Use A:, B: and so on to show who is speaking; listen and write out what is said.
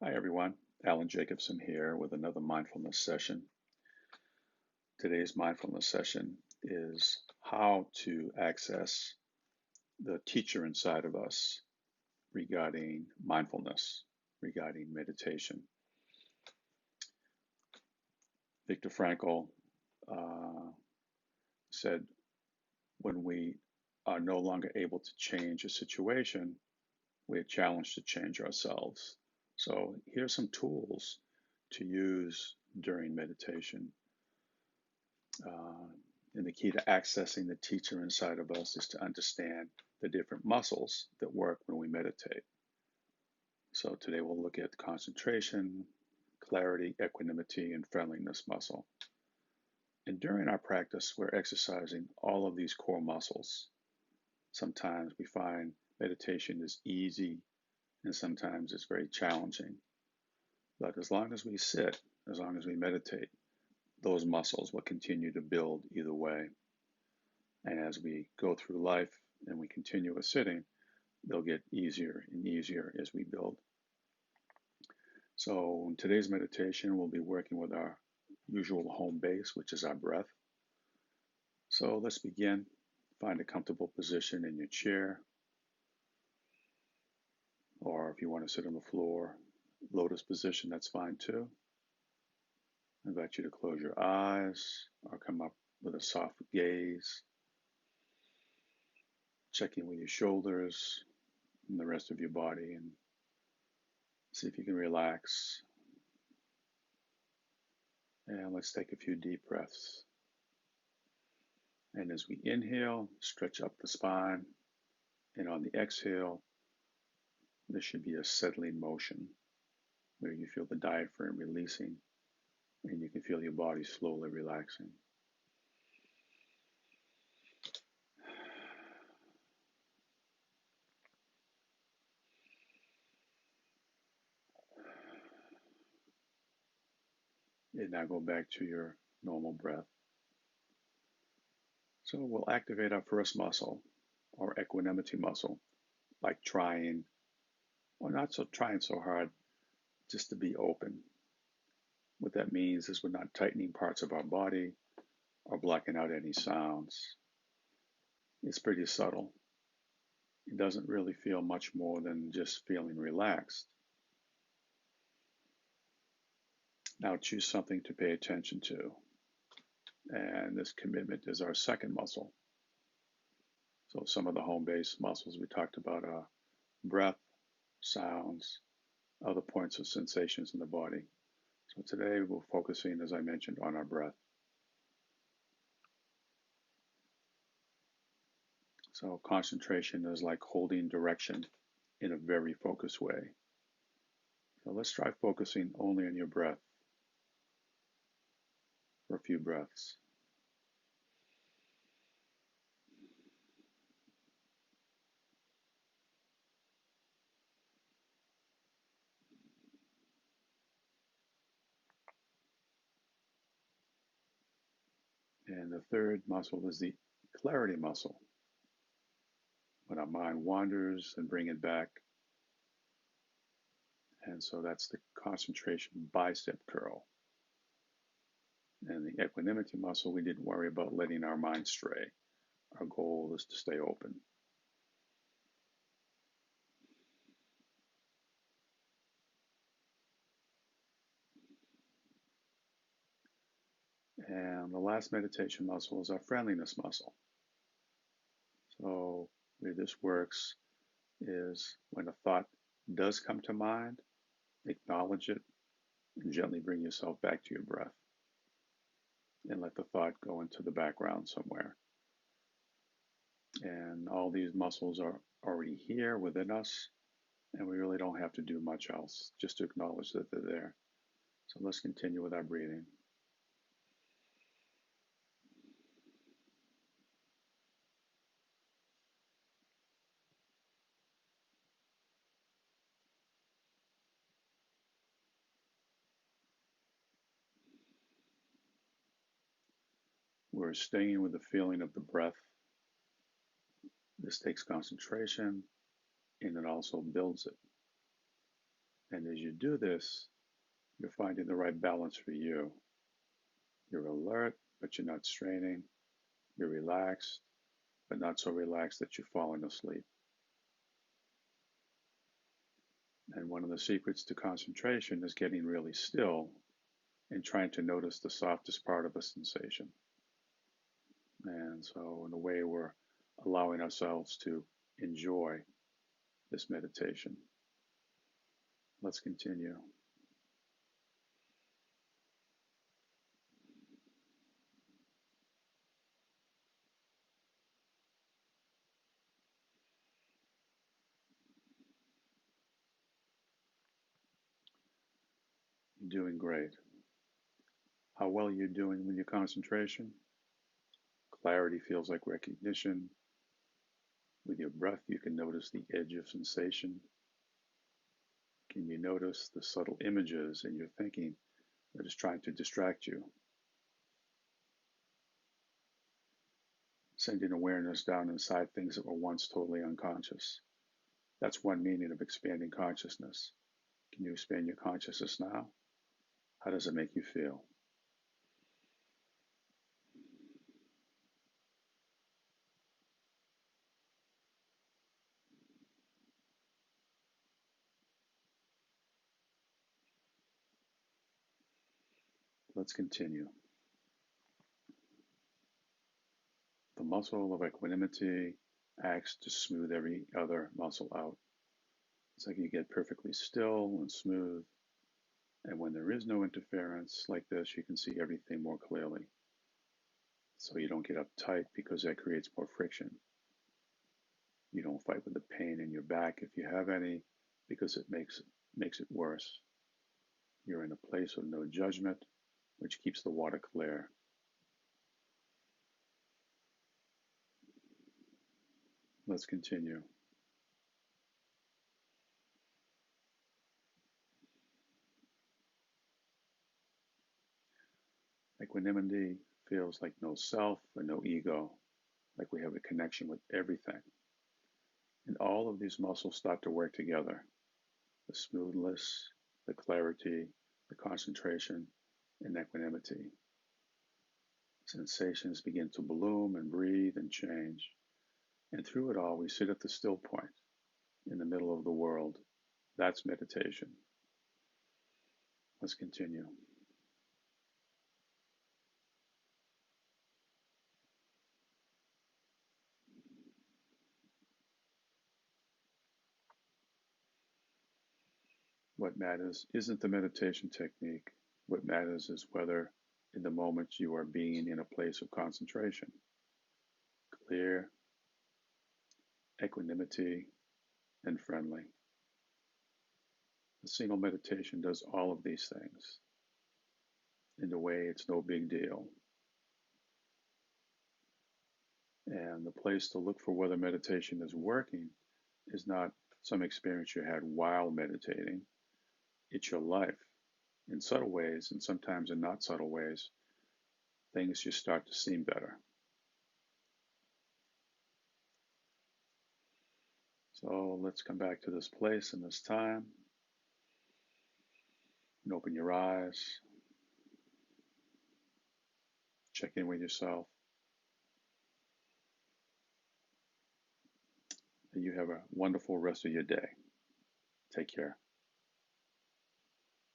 A: Hi everyone, Alan Jacobson here with another mindfulness session. Today's mindfulness session is how to access the teacher inside of us regarding mindfulness, regarding meditation. Viktor Frankl uh, said, when we are no longer able to change a situation, we are challenged to change ourselves. So here's some tools to use during meditation. Uh, and the key to accessing the teacher inside of us is to understand the different muscles that work when we meditate. So today we'll look at concentration, clarity, equanimity, and friendliness muscle. And during our practice, we're exercising all of these core muscles. Sometimes we find meditation is easy, and sometimes it's very challenging. But as long as we sit, as long as we meditate, those muscles will continue to build either way. And as we go through life and we continue with sitting, they'll get easier and easier as we build. So in today's meditation, we'll be working with our usual home base, which is our breath. So let's begin. Find a comfortable position in your chair, or if you want to sit on the floor, lotus position, that's fine too. I invite you to close your eyes or come up with a soft gaze. Check in with your shoulders and the rest of your body and see if you can relax. And let's take a few deep breaths. And as we inhale, stretch up the spine. And on the exhale, there should be a settling motion where you feel the diaphragm releasing and you can feel your body slowly relaxing. And now go back to your normal breath. So we'll activate our first muscle, our equanimity muscle, like trying, or not so trying so hard, just to be open. What that means is we're not tightening parts of our body or blocking out any sounds. It's pretty subtle. It doesn't really feel much more than just feeling relaxed. Now choose something to pay attention to. And this commitment is our second muscle. So some of the home-based muscles we talked about are breath, sounds, other points of sensations in the body. So today we're focusing, as I mentioned, on our breath. So concentration is like holding direction in a very focused way. So let's try focusing only on your breath for a few breaths. And the third muscle is the clarity muscle. When our mind wanders, and bring it back. And so that's the concentration bicep curl. And the equanimity muscle, we didn't worry about letting our mind stray. Our goal is to stay open. And the last meditation muscle is our friendliness muscle. So where this works is when a thought does come to mind, acknowledge it and gently bring yourself back to your breath and let the thought go into the background somewhere. And all these muscles are already here within us, and we really don't have to do much else, just to acknowledge that they're there. So let's continue with our breathing. We're staying with the feeling of the breath. This takes concentration and it also builds it. And as you do this, you're finding the right balance for you. You're alert, but you're not straining. You're relaxed, but not so relaxed that you're falling asleep. And one of the secrets to concentration is getting really still and trying to notice the softest part of a sensation. And so, in a way, we're allowing ourselves to enjoy this meditation. Let's continue. You're doing great. How well you're doing with your concentration? Clarity feels like recognition. With your breath, you can notice the edge of sensation. Can you notice the subtle images in your thinking that is trying to distract you? Sending awareness down inside things that were once totally unconscious. That's one meaning of expanding consciousness. Can you expand your consciousness now? How does it make you feel? Let's continue. The muscle of equanimity acts to smooth every other muscle out. It's like you get perfectly still and smooth, and when there is no interference like this, you can see everything more clearly. So you don't get uptight because that creates more friction. You don't fight with the pain in your back if you have any, because it makes it worse. You're in a place of no judgment, which keeps the water clear. Let's continue. Equanimity feels like no self and no ego, like we have a connection with everything. And all of these muscles start to work together. The smoothness, the clarity, the concentration, and equanimity. Sensations begin to bloom and breathe and change. And through it all, we sit at the still point in the middle of the world. That's meditation. Let's continue. What matters isn't the meditation technique. What matters is whether in the moment you are being in a place of concentration, clear, equanimity, and friendly. A single meditation does all of these things. In a way, it's no big deal. And the place to look for whether meditation is working is not some experience you had while meditating. It's your life. In subtle ways, and sometimes in not subtle ways, things just start to seem better. So let's come back to this place and this time. And open your eyes. Check in with yourself. And you have a wonderful rest of your day. Take care.